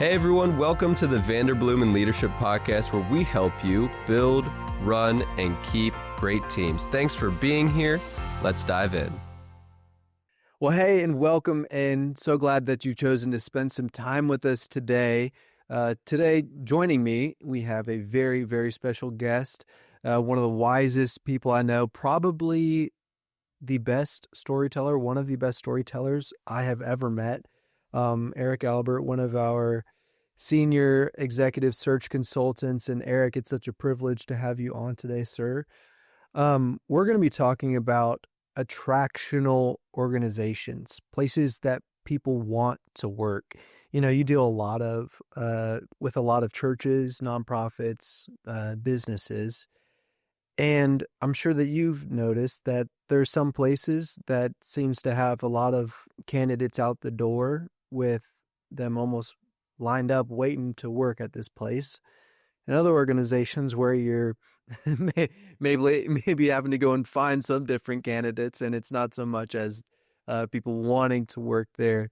Hey everyone, welcome to the Vanderbloemen Leadership Podcast, where we help you build, run, and keep great teams. Thanks for being here. Let's dive in. Well, hey, and welcome, and so glad that you've chosen to spend some time with us today. Today, joining me, we have a very, very special guest, one of the wisest people I know, probably the best storyteller, one of the best storytellers I have ever met. Eric Albert, one of our senior executive search consultants. And Eric, it's such a privilege to have you on today, sir. We're going to be talking about attractional organizations, places that people want to work. You know, you deal with a lot of churches, nonprofits, businesses. And I'm sure that you've noticed that there's some places that seems to have a lot of candidates out the door with them almost lined up waiting to work at this place. And other organizations where you're maybe having to go and find some different candidates, and it's not so much as people wanting to work there.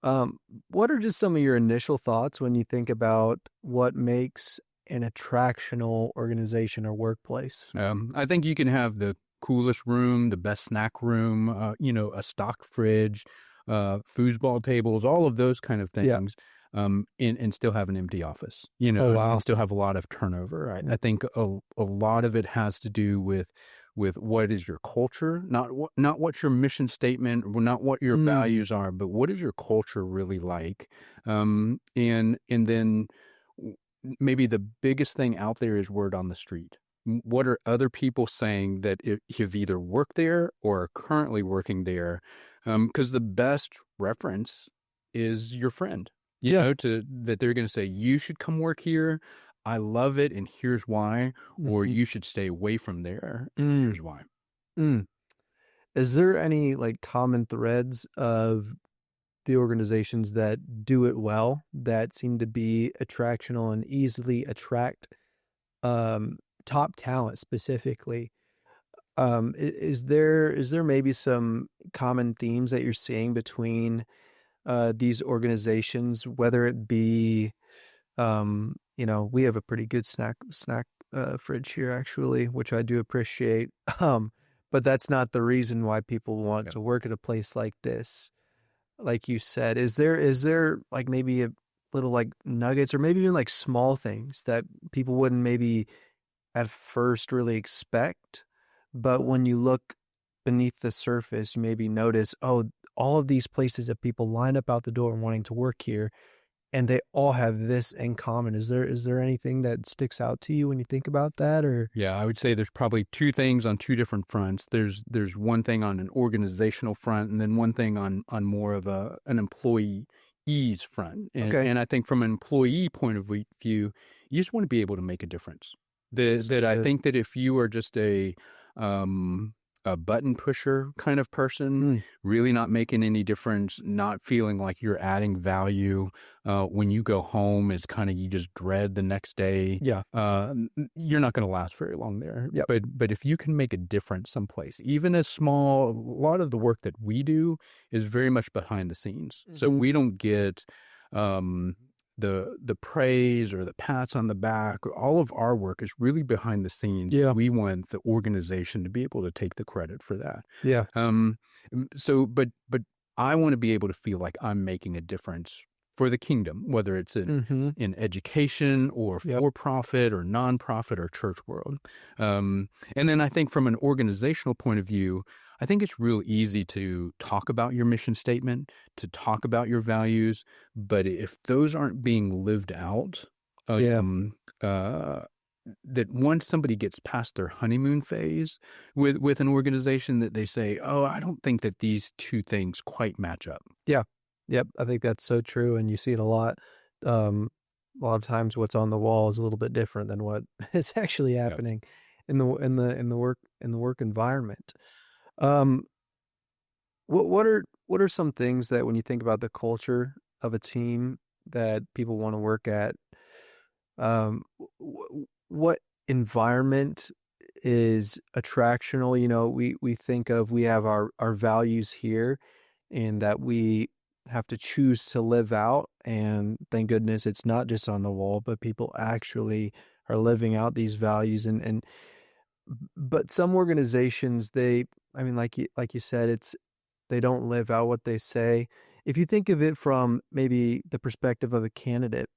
What are just some of your initial thoughts when you think about what makes an attractional organization or workplace? I think you can have the coolest room, the best snack room, a stock fridge, foosball tables, all of those kind of things, and still have an empty office, Oh, wow. and still have a lot of turnover. I think a lot of it has to do with what is your culture, not what's your mission statement, not what your values are, but what is your culture really like? And then maybe the biggest thing out there is word on the street. What are other people saying that you've either worked there or are currently working there? Because the best reference is your friend. That they're going to say, you should come work here. I love it, and here's why. Or you should stay away from there, and here's why. Is there any common threads of the organizations that do it well, that seem to be attractional and easily attract top talent specifically? Is there maybe some common themes that you're seeing between these organizations, whether it be, we have a pretty good snack fridge here actually, which I do appreciate. But that's not the reason why people want to work at a place like this. Like you said, is there maybe a little nuggets or maybe even small things that people wouldn't maybe at first really expect, but when you look beneath the surface, you maybe notice, oh, all of these places that people line up out the door wanting to work here, and they all have this in common. Is there anything that sticks out to you when you think about that? Or Yeah, I would say there's probably two things on two different fronts. There's one thing on an organizational front, and then one thing on more of an employee's front. And I think from an employee point of view, you just want to be able to make a difference. I think that if you are just a button pusher kind of person, really not making any difference, not feeling like you're adding value, when you go home, it's kind of, you just dread the next day. You're not going to last very long there. But if you can make a difference someplace, even as small, a lot of the work that we do is very much behind the scenes. So we don't get the praise or the pats on the back. All of our work is really behind the scenes. We want the organization to be able to take the credit for that. But I want to be able to feel like I'm making a difference for the kingdom, whether it's in education or for-profit or nonprofit or church world. And then I think from an organizational point of view, I think it's real easy to talk about your mission statement, to talk about your values, but if those aren't being lived out, that once somebody gets past their honeymoon phase with an organization, that they say, oh, I don't think that these two things quite match up. Yep, I think that's so true, and you see it a lot. A lot of times, what's on the wall is a little bit different than what is actually happening in the work environment. What are some things that when you think about the culture of a team that people want to work at, what environment is attractional? We think of, we have our values here, and that we have to choose to live out. And thank goodness it's not just on the wall, but people actually are living out these values. But some organizations, I mean, like you said, they don't live out what they say. If you think of it from maybe the perspective of a candidate,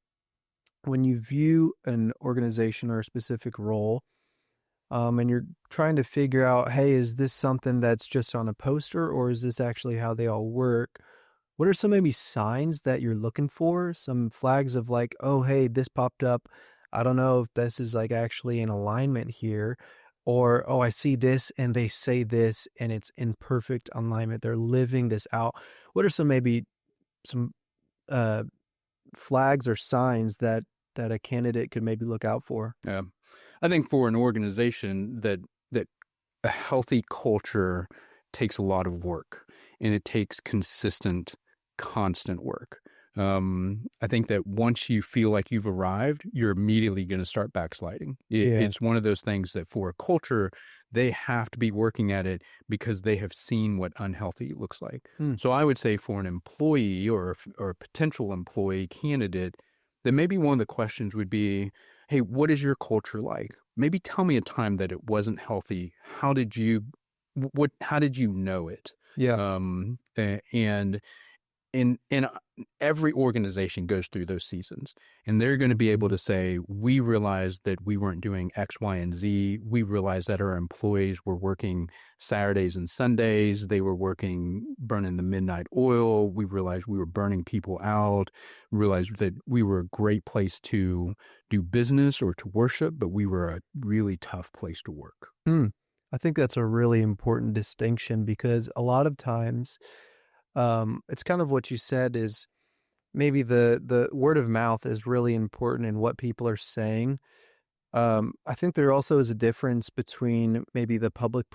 when you view an organization or a specific role, and you're trying to figure out, hey, is this something that's just on a poster, or is this actually how they all work? What are some maybe signs that you're looking for? Some flags of like, oh, hey, this popped up. I don't know if this is like actually in alignment here, or, oh, I see this and they say this and it's in perfect alignment. They're living this out. What are some uh, flags or signs that a candidate could maybe look out for? Yeah. I think for an organization that a healthy culture takes a lot of work, and it takes constant work. I think that once you feel like you've arrived, you're immediately going to start backsliding. It's one of those things that for a culture, they have to be working at it because they have seen what unhealthy looks like. So I would say for an employee or a potential employee candidate, that maybe one of the questions would be, hey, what is your culture like? Maybe tell me a time that it wasn't healthy. How did you know it? Yeah. And every organization goes through those seasons, and they're going to be able to say, we realized that we weren't doing X, Y, and Z. We realized that our employees were working Saturdays and Sundays. They were burning the midnight oil. We realized we were burning people out, realized that we were a great place to do business or to worship, but we were a really tough place to work. I think that's a really important distinction, because a lot of times, it's kind of what you said, is maybe the word of mouth is really important in what people are saying. I think there also is a difference between maybe the public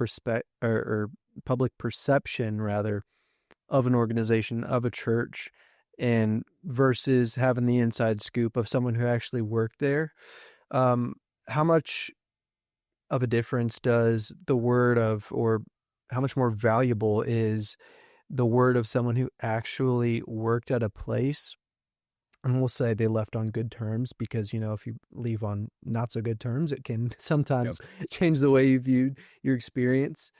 or public perception rather of an organization, of a church, and versus having the inside scoop of someone who actually worked there. How much of a difference does the word of, or how much more valuable is the word of someone who actually worked at a place? And we'll say they left on good terms, because, if you leave on not so good terms, it can sometimes change the way you viewed your experience.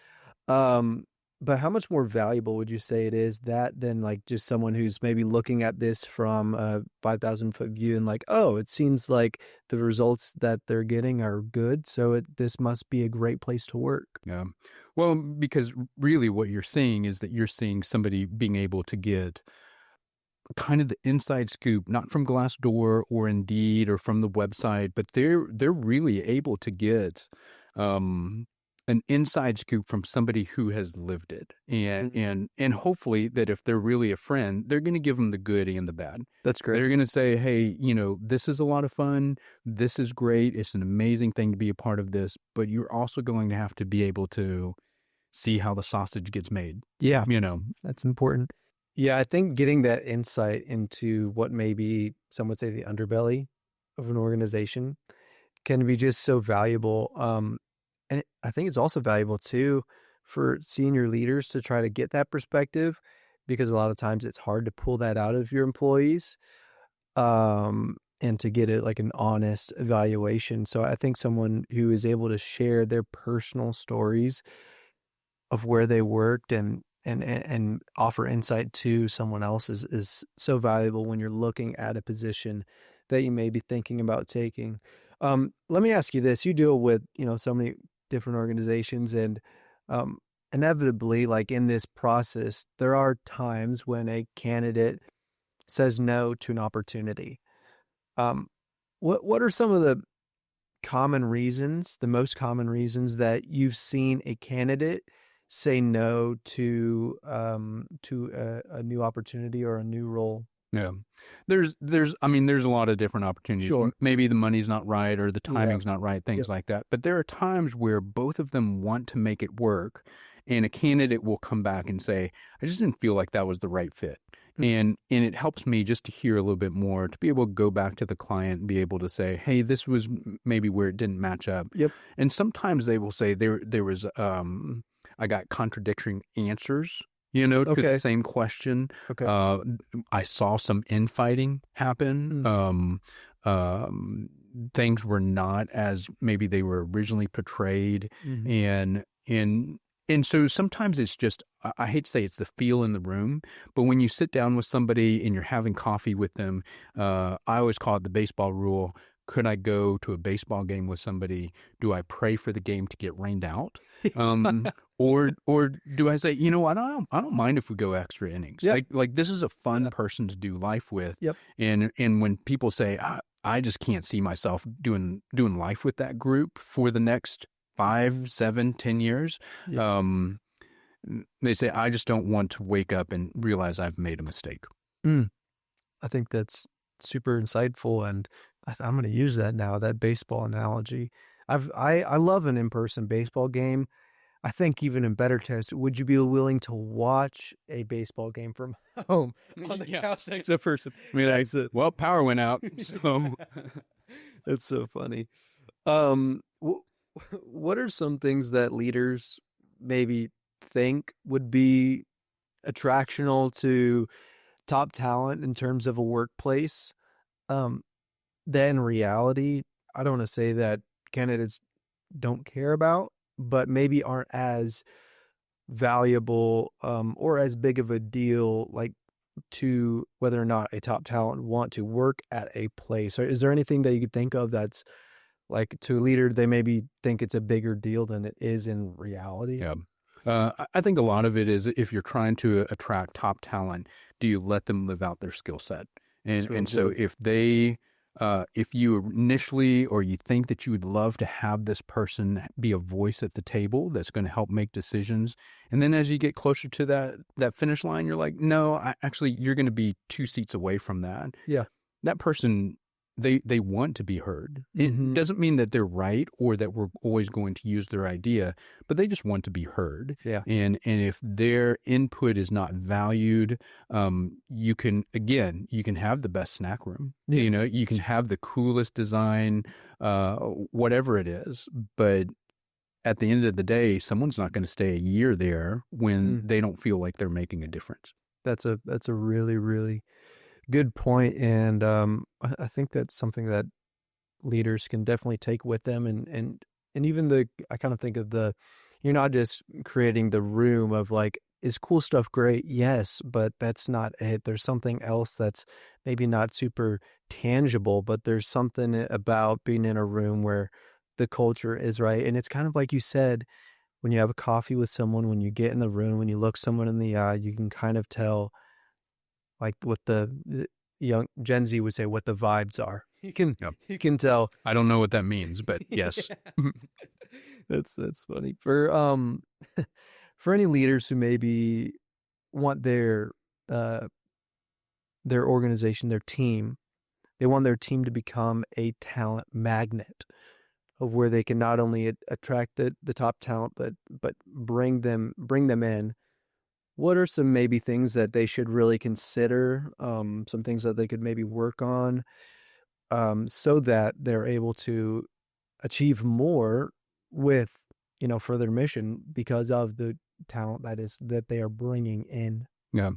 But how much more valuable would you say it is that than like just someone who's maybe looking at this from a 5,000-foot view and like, oh, it seems like the results that they're getting are good, so this must be a great place to work. Yeah. Well, because really what you're seeing is that you're seeing somebody being able to get kind of the inside scoop, not from Glassdoor or Indeed or from the website, but they're really able to get an inside scoop from somebody who has lived it, and hopefully that if they're really a friend, they're going to give them the good and the bad. That's great. They're going to say, hey, this is a lot of fun. This is great. It's an amazing thing to be a part of this, but you're also going to have to be able to see how the sausage gets made. Yeah. That's important. Yeah. I think getting that insight into what maybe some would say the underbelly of an organization can be just so valuable. And I think it's also valuable too for senior leaders to try to get that perspective, because a lot of times it's hard to pull that out of your employees, and to get it like an honest evaluation. So I think someone who is able to share their personal stories of where they worked and offer insight to someone else is so valuable when you're looking at a position that you may be thinking about taking. Let me ask you this. You deal with, so many different organizations, and inevitably, like in this process, there are times when a candidate says no to an opportunity. What are some of the most common reasons that you've seen a candidate say no to a new opportunity or a new role? Yeah. There's a lot of different opportunities. Sure. Maybe the money's not right or the timing's not right, things like that. But there are times where both of them want to make it work, and a candidate will come back and say, I just didn't feel like that was the right fit. And it helps me just to hear a little bit more, to be able to go back to the client and be able to say, hey, this was maybe where it didn't match up. Yep. And sometimes they will say there was I got contradicting answers to Okay. the same question. Okay. I saw some infighting happen. Things were not as maybe they were originally portrayed, and so sometimes it's just, I hate to say it's the feel in the room, but when you sit down with somebody and you're having coffee with them, I always call it the baseball rule. Could I go to a baseball game with somebody? Do I pray for the game to get rained out? Or do I say, I don't mind if we go extra innings. Yep. Like this is a fun person to do life with. Yep. And when people say, I just can't see myself doing life with that group for the next 5, 7, 10 years. Yeah. They say, I just don't want to wake up and realize I've made a mistake. I think that's super insightful, and I'm going to use that now, that baseball analogy. I love an in-person baseball game. I think even in better test, would you be willing to watch a baseball game from home on the couch next to a person? I mean, well, power went out. So that's so funny. What are some things that leaders maybe think would be attractional to top talent in terms of a workplace? That in reality, I don't want to say that candidates don't care about, but maybe aren't as valuable or as big of a deal, like to whether or not a top talent want to work at a place. Or is there anything that you could think of that's like to a leader, they maybe think it's a bigger deal than it is in reality? Yeah. I think a lot of it is, if you're trying to attract top talent, do you let them live out their skill set? And so if you initially, or you think that you would love to have this person be a voice at the table that's going to help make decisions, and then as you get closer to that finish line, you're like, no, actually, you're going to be 2 seats away from that. Yeah. That person, they want to be heard. It doesn't mean that they're right or that we're always going to use their idea, but they just want to be heard. Yeah. And if their input is not valued, you can have the best snack room. Yeah. You can have the coolest design, whatever it is, but at the end of the day, someone's not going to stay a year there when they don't feel like they're making a difference. That's a really, really good point. And I think that's something that leaders can definitely take with them. And even I kind of think of you're not just creating the room of like, is cool stuff great? Yes, but that's not it. There's something else that's maybe not super tangible, but there's something about being in a room where the culture is right. And it's kind of like you said, when you have a coffee with someone, when you get in the room, when you look someone in the eye, you can kind of tell like what the young Gen Z would say, what the vibes are. You can tell. I don't know what that means, but yes. That's funny. For for any leaders who maybe want their organization, their team, they want their team to become a talent magnet of where they can not only attract the top talent, but bring them in. What are some maybe things that they should really consider? Some things that they could maybe work on, so that they're able to achieve more with, for their mission because of the talent that they are bringing in. Yeah,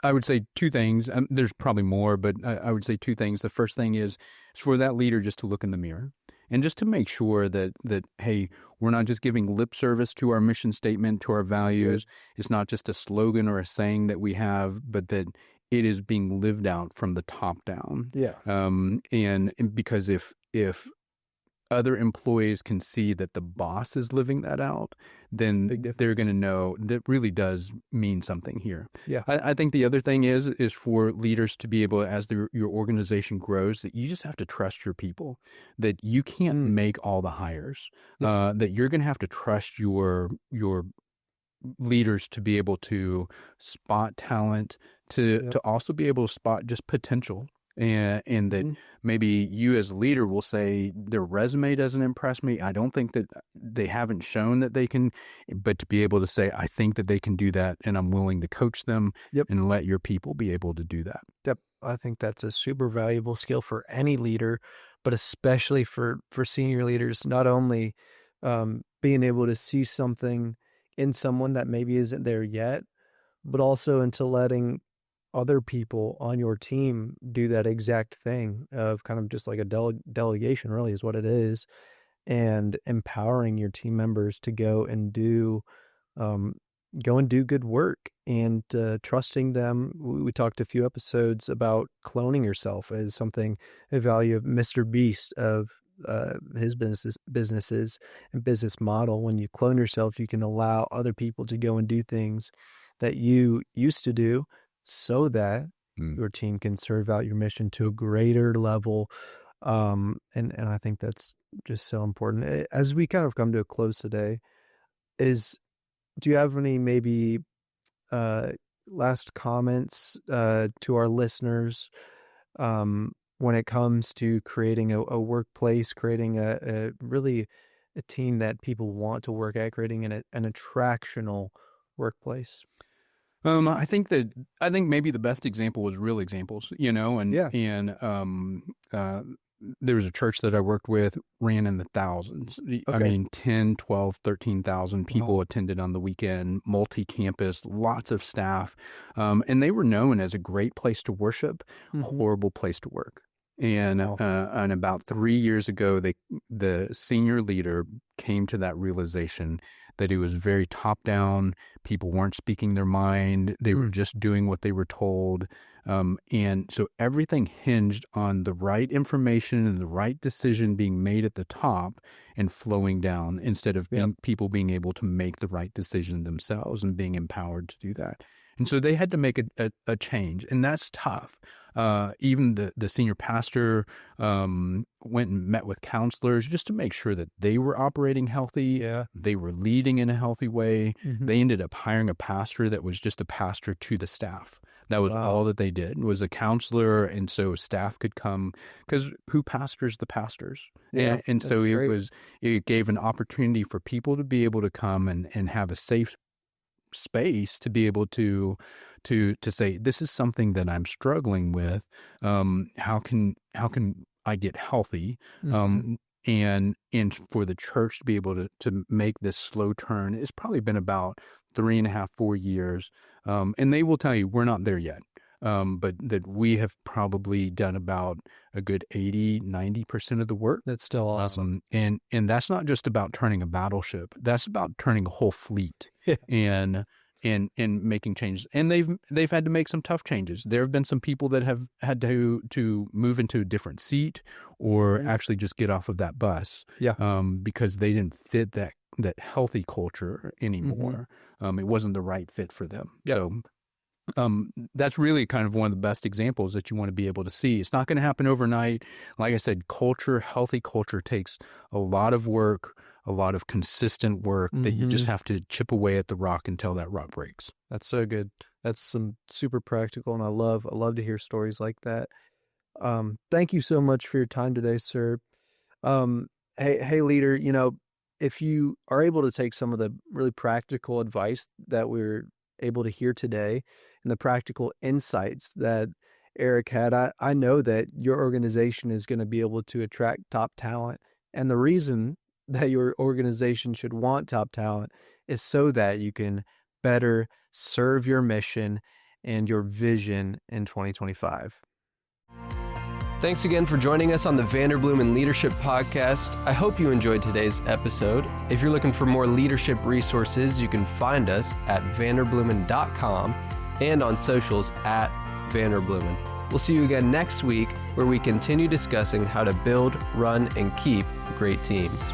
I would say 2 things. There's probably more, but I would say 2 things. The first thing is for that leader just to look in the mirror and just to make sure that hey, we're not just giving lip service to our mission statement, to our values. It's not just a slogan or a saying that we have, but that it is being lived out from the top down. Yeah. And because if other employees can see that the boss is living that out, then they're going to know that really does mean something here. Yeah. I think the other thing is for leaders to be able, as your organization grows, that you just have to trust your people, that you can't make all the hires, that you're going to have to trust your leaders to be able to spot talent, to also be able to spot just potential. And that maybe you as a leader will say their resume doesn't impress me. I don't think that they haven't shown that they can, but to be able to say, I think that they can do that and I'm willing to coach them and let your people be able to do that. Yep. I think that's a super valuable skill for any leader, but especially for senior leaders, not only being able to see something in someone that maybe isn't there yet, but also into letting other people on your team do that exact thing of kind of just like a delegation really is what it is, and empowering your team members to um, go and do good work, and trusting them. We talked a few episodes about cloning yourself as something, a value of Mr. Beast of his businesses and business model. When you clone yourself, you can allow other people to go and do things that you used to do, so that your team can serve out your mission to a greater level. And I think that's just so important. As we kind of come to a close today, do you have any maybe last comments to our listeners when it comes to creating a workplace, creating a really a team that people want to work at, creating an attractional workplace? I think maybe the best example was real examples, there was a church that I worked with, ran in the thousands. I mean, 10, 12, 13,000 people attended on the weekend, multi-campus, lots of staff. And they were known as a great place to worship, horrible place to work. And about 3 years ago, the senior leader came to that realization that it was very top-down. People weren't speaking their mind. They were just doing what they were told. And so everything hinged on the right information and the right decision being made at the top and flowing down, instead of people being able to make the right decision themselves and being empowered to do that. And so they had to make a change, and that's tough. Even the senior pastor went and met with counselors just to make sure that they were operating healthy. Yeah. They were leading in a healthy way. They ended up hiring a pastor that was just a pastor to the staff. That was all that they did, was a counselor, and so staff could come, because who pastors the pastors? Yeah, and so it gave an opportunity for people to be able to come and have a safe space to be able to say, this is something that I'm struggling with. How can I get healthy? And for the church to be able to make this slow turn, it's probably been about 3.5, 4 years. And they will tell you we're not there yet. But that we have probably done about a good 80-90% of the work. That's still awesome. And that's not just about turning a battleship. That's about turning a whole fleet and making changes. And they've had to make some tough changes. There have been some people that have had to move into a different seat, or actually just get off of that bus. Because they didn't fit that healthy culture anymore. It wasn't the right fit for them. So that's really kind of one of the best examples that you want to be able to see. It's not going to happen overnight. Like I said, healthy culture takes a lot of work, a lot of consistent work that you just have to chip away at the rock until that rock breaks. That's so good. That's some super practical, and I love to hear stories like that. Thank you so much for your time today, sir. Hey, leader, if you are able to take some of the really practical advice that we're able to hear today and the practical insights that Eric had, I know that your organization is going to be able to attract top talent. And the reason that your organization should want top talent is so that you can better serve your mission and your vision in 2025. Thanks again for joining us on the Vanderbloemen Leadership Podcast. I hope you enjoyed today's episode. If you're looking for more leadership resources, you can find us at vanderbloemen.com and on socials at Vanderbloemen. We'll see you again next week, where we continue discussing how to build, run, and keep great teams.